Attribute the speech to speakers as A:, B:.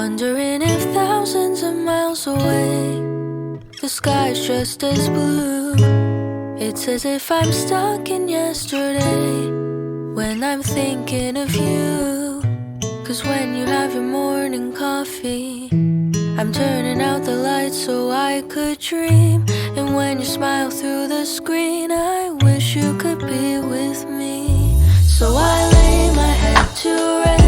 A: Wondering if thousands of miles away the sky's just as blue. It's as if I'm stuck in yesterday when I'm thinking of you. 'Cause when you have your morning coffee, I'm turning out the lights so I could dream. And when you smile through the screen, I wish you could be with me. So I lay my head to rest